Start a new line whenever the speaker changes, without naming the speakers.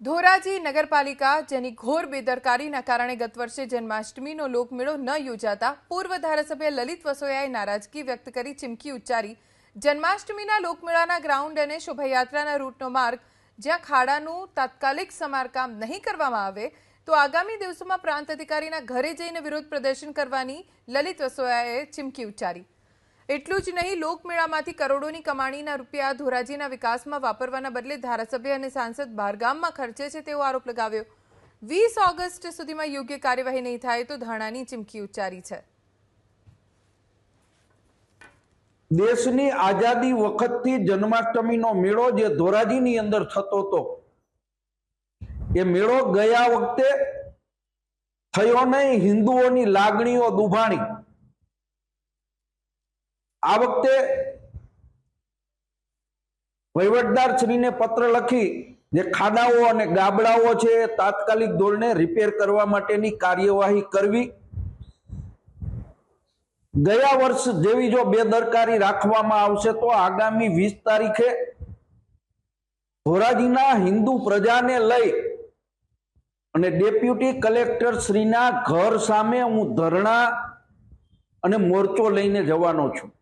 ધોરાજી નગરપાલિકા જેની ઘોર બેદરકારીના કારણે ગત વર્ષે જન્માષ્ટમીનો લોકમેળો ન યોજાતા પૂર્વ ધારાસભ્ય લલિત વસોયાએ નારાજગી વ્યક્ત કરી ચીમકી ઉચ્ચારી। જન્માષ્ટમીના લોકમેળાના ગ્રાઉન્ડ અને શોભાયાત્રાના રૂટનો માર્ગ જ્યાં ખાડાનું તાત્કાલિક સમારકામ નહીં કરવામાં આવે તો આગામી દિવસોમાં પ્રાંત અધિકારીના ઘરે જઈને વિરોધ પ્રદર્શન કરવાની લલિત વસોયાએ ચીમકી ઉચ્ચારી। એટલું જ નહીં, લોકમેળામાંથી કરોડોની કમાણીના રૂપિયા ધોરાજીના વિકાસમાં વાપરવાના બદલે ધારાસભ્ય અને સાંસદ બહારગામમાં ખર્ચે છે તેવો આરોપ લગાવ્યો। 20 ઓગસ્ટ સુધીમાં યોગ્ય કાર્યવાહી નહીં થાય તો ધારણાની ચીમકી ઉચ્ચારી છે।
દેશની આઝાદી વખતથી જન્માષ્ટમીનો મેળો જે ધોરાજીની અંદર થતો હતો એ મેળો ગયા વખતે થયો નહીં, હિન્દુઓની લાગણીઓ દુભાણી। આ વખતે વહીવટદાર શ્રીને પત્ર લખી જે ખાડાઓ અને ગાબડાઓ છે તાત્કાલિક ધોરણે રિપેર કરવા માટેની કાર્યવાહી કરવી। ગયા વર્ષ જેવી જો બેદરકારી રાખવામાં આવશે તો આગામી 20 તારીખે ધોરાજીના હિન્દુ પ્રજાને લઈ અને ડેપ્યુટી કલેક્ટર શ્રીના ઘર સામે હું ધરણા અને મોરચો લઈને જવાનો છું।